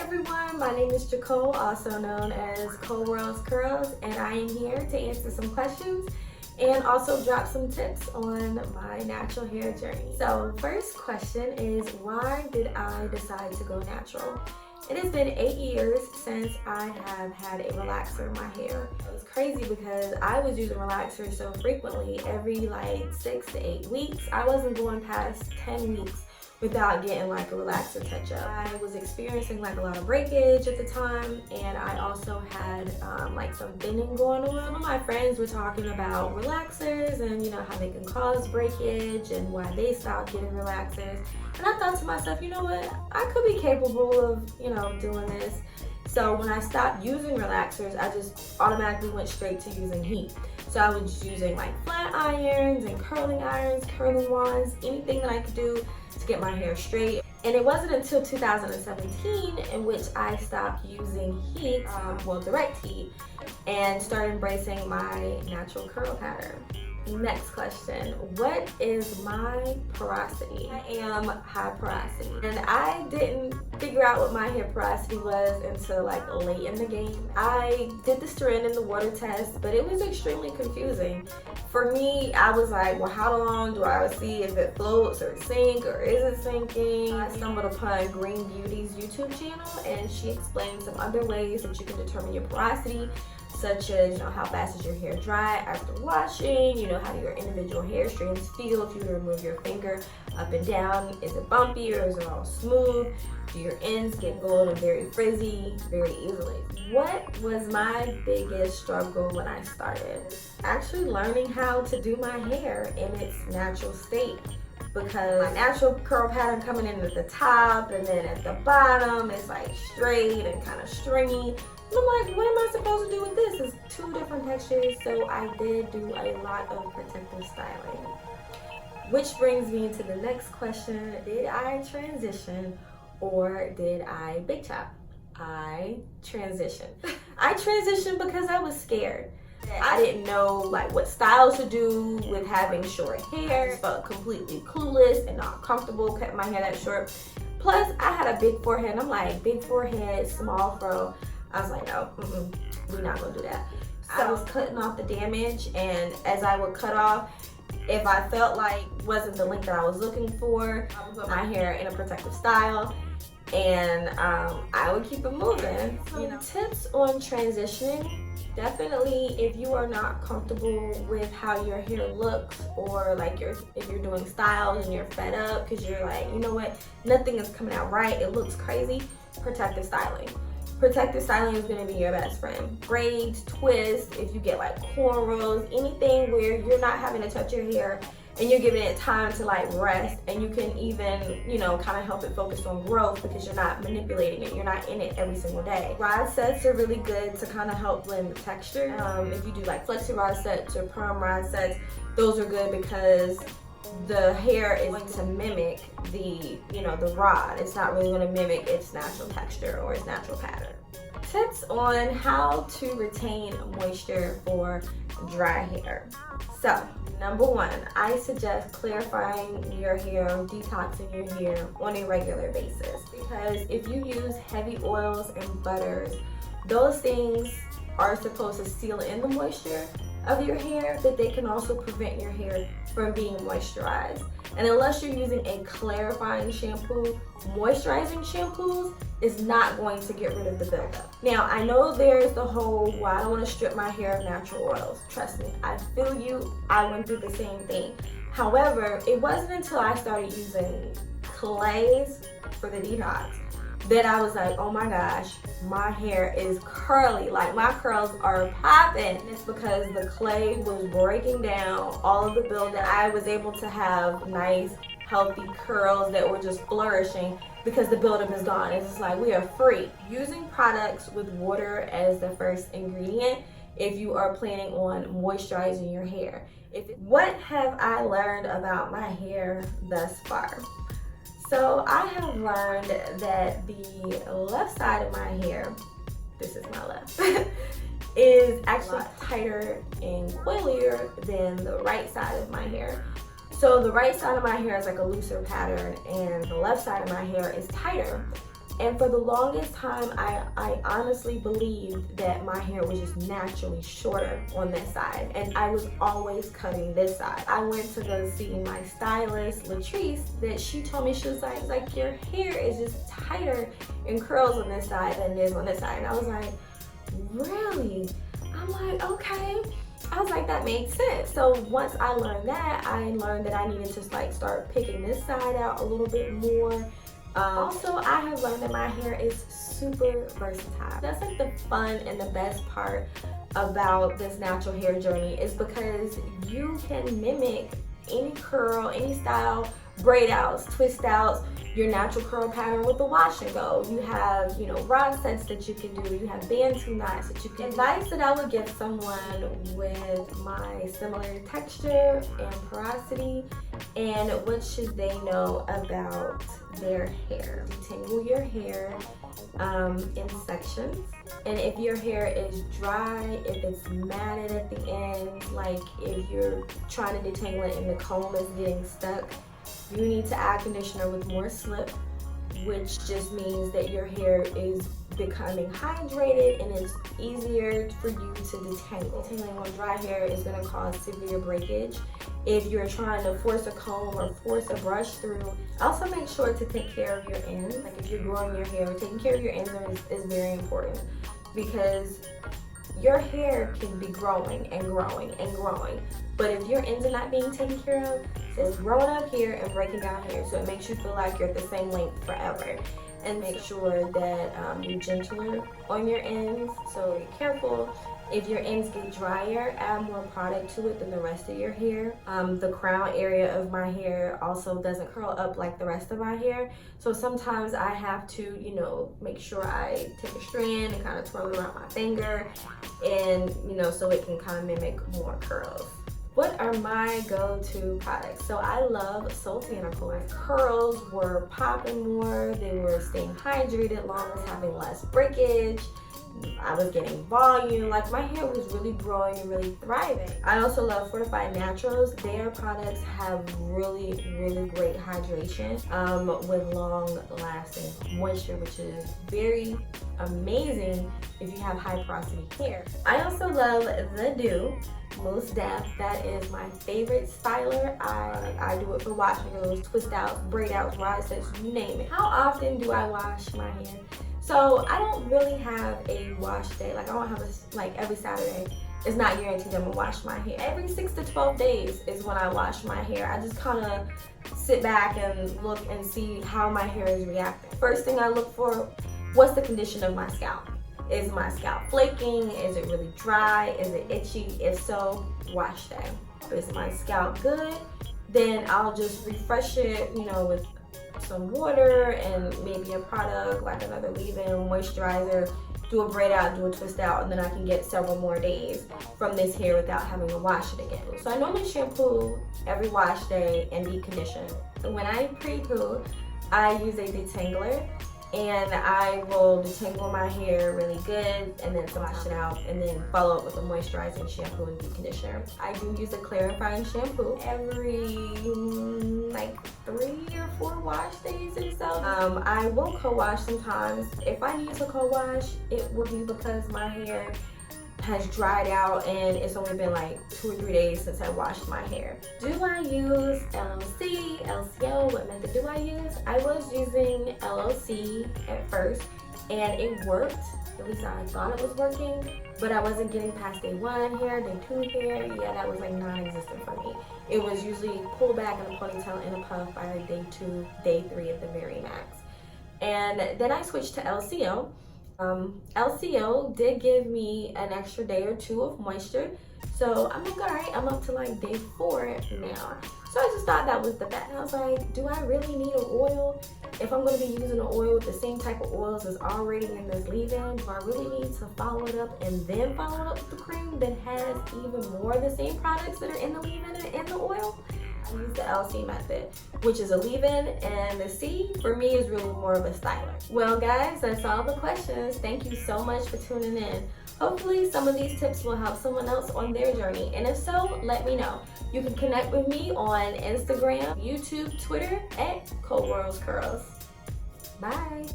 everyone, my name is Jacole, also known as Cole World's Curls, and I am here to answer some questions and also drop some tips on my natural hair journey. So first question is, why did I decide to go natural? It has been 8 years since I have had a relaxer in my hair. It was crazy because I was using relaxers so frequently, every like 6 to 8 weeks. I wasn't going past 10 weeks without getting like a relaxer touch up. I was experiencing like a lot of breakage at the time, and I also had like some thinning going on. Some of my friends were talking about relaxers and how they can cause breakage and why they stopped getting relaxers. And I thought to myself, you know what, I could be capable of doing this. So when I stopped using relaxers, I just automatically went straight to using heat. So I was using like flat irons and curling irons, curling wands, anything that I could do to get my hair straight. And it wasn't until 2017 in which I stopped using heat, direct heat, and started embracing my natural curl pattern. Next question, what is my porosity? I am high porosity, and I didn't figure out what my hair porosity was until like late in the game. I did the strand and the water test, but it was extremely confusing. For me, I was like, well, how long do I see if it floats or sink or is it sinking? I stumbled upon Green Beauty's YouTube channel, and she explained some other ways that you can determine your porosity, such as how fast is your hair dry after washing, how do your individual hair strands feel if you remove your finger up and down, is it bumpy or is it all smooth, do your ends get gold and very frizzy very easily. What was my biggest struggle when I started? Actually learning how to do my hair in its natural state, because my natural curl pattern coming in at the top and then at the bottom is like straight and kind of stringy. And I'm like, what am I supposed to do with this? It's two different textures, so I did do a lot of protective styling. Which brings me to the next question, did I transition or did I big chop? I transitioned. I transitioned because I was scared. I didn't know like what styles to do with having short hair. I just felt completely clueless and not comfortable cutting my hair that short. Plus, I had a big forehead, and I'm like, big forehead, small fro. I was like, no, we're not gonna do that. So I was cutting off the damage, and as I would cut off, if I felt like wasn't the length that I was looking for, I would put my hair in a protective style, and I would keep it moving. Tips on transitioning. Definitely, if you are not comfortable with how your hair looks, or like if you're doing styles and you're fed up because you're like, you know what, nothing is coming out right, it looks crazy, protective styling. Protective styling is going to be your best friend. Braids, twists, if you get like cornrows, anything where you're not having to touch your hair and you're giving it time to like rest, and you can even, kind of help it focus on growth because you're not manipulating it, you're not in it every single day. Rod sets are really good to kind of help blend the texture. If you do like flexi rod sets or perm rod sets, those are good because the hair is going to mimic the rod. It's not really going to mimic its natural texture or its natural pattern. Tips on how to retain moisture for dry hair. So, number one, I suggest clarifying your hair, detoxing your hair on a regular basis, because if you use heavy oils and butters, those things are supposed to seal in the moisture of your hair, but they can also prevent your hair from being moisturized. And unless you're using a clarifying shampoo, moisturizing shampoos is not going to get rid of the buildup. Now, I know there's the whole, well, I don't want to strip my hair of natural oils. Trust me, I feel you. I went through the same thing. However, it wasn't until I started using clays for the detox that I was like, oh my gosh, my hair is curly, like my curls are popping. It's because the clay was breaking down all of the buildup. I was able to have nice, healthy curls that were just flourishing because the buildup is gone. It's just like, we are free. Using products with water as the first ingredient if you are planning on moisturizing your hair. What have I learned about my hair thus far? So I have learned that the left side of my hair, this is my left, is actually tighter and coilier than the right side of my hair. So the right side of my hair is like a looser pattern and the left side of my hair is tighter. And for the longest time, I honestly believed that my hair was just naturally shorter on this side. And I was always cutting this side. I went to go see my stylist, Latrice, that she told me, she was like, your hair is just tighter in curls on this side than it is on this side. And I was like, really? I'm like, okay. I was like, that makes sense. So once I learned that I needed to like start picking this side out a little bit more. Also, I have learned that my hair is super versatile. That's like the fun and the best part about this natural hair journey, is because you can mimic any curl, any style, braid outs, twist outs, your natural curl pattern with the wash and go. You have, rod sets that you can do. You have bantu knots that you can do. Advice that I would give someone with my similar texture and porosity, and what should they know about their hair. Detangle your hair in sections. And if your hair is dry, if it's matted at the end, like if you're trying to detangle it and the comb is getting stuck, you need to add conditioner with more slip, which just means that your hair is becoming hydrated and it's easier for you to detangle. Detangling on dry hair is going to cause severe breakage. If you're trying to force a comb or force a brush through, also make sure to take care of your ends. Like if you're growing your hair, taking care of your ends is very important, because your hair can be growing and growing and growing. But if your ends are not being taken care of, it's growing up here and breaking down here. So it makes you feel like you're at the same length forever. And make sure that you're gentler on your ends. So be careful. If your ends get drier, add more product to it than the rest of your hair. The crown area of my hair also doesn't curl up like the rest of my hair. So sometimes I have to, make sure I take a strand and kind of twirl it around my finger, and, so it can kind of mimic more curls. What are my go-to products? So I love Sultanical. Curls were popping more, they were staying hydrated longer, having less breakage. I was getting volume, like my hair was really growing and really thriving. I also love Fortified Naturals. Their products have really, really great hydration with long lasting moisture, which is very amazing if you have high porosity hair. I also love The Do Mousse Def. That is my favorite styler. I do it for washing goes, twist outs, braid outs, rod sets, you name it. How often do I wash my hair? So I don't really have a wash day. Like I don't have every Saturday. It's not guaranteed I'm gonna wash my hair. Every 6 to 12 days is when I wash my hair. I just kind of sit back and look and see how my hair is reacting. First thing I look for, what's the condition of my scalp? Is my scalp flaking? Is it really dry? Is it itchy? If so, wash day. Is my scalp good? Then I'll just refresh it, with some water and maybe a product like another leave-in moisturizer, do a braid out, do a twist out, and then I can get several more days from this hair without having to wash it again. So I normally shampoo every wash day and deep condition. When I pre-poo, I use a detangler, and I will detangle my hair really good and then wash it out, and then follow up with a moisturizing shampoo and deep conditioner. I do use a clarifying shampoo every 3 or 4 wash days or so. I will co-wash sometimes. If I need to co-wash, it will be because my hair has dried out and it's only been 2 or 3 days since I washed my hair. Do I use LLC, LCO? What method do I use? I was using LLC at first and it worked. At least I thought it was working, but I wasn't getting past day 1 hair, day 2 hair. Yeah, that was non-existent for me. It was usually pulled back in a ponytail and a puff by day 2, day 3 at the very max. And then I switched to LCO. LCO did give me an extra day or 2 of moisture, so I'm like, all right, I'm up to day 4 now. So I just thought that was the best. And I was like, do I really need an oil? If I'm going to be using an oil with the same type of oils as already in this leave-in, do I really need to follow it up and then follow it up with the cream that has even more of the same products that are in the leave-in and in the oil? I use the LC method, which is a leave-in, and the C for me is really more of a styler. Well guys, that's all the questions. Thank you so much for tuning in. Hopefully some of these tips will help someone else on their journey, and if so, let me know. You can connect with me on Instagram, YouTube, Twitter at Cold World's Curls. Bye.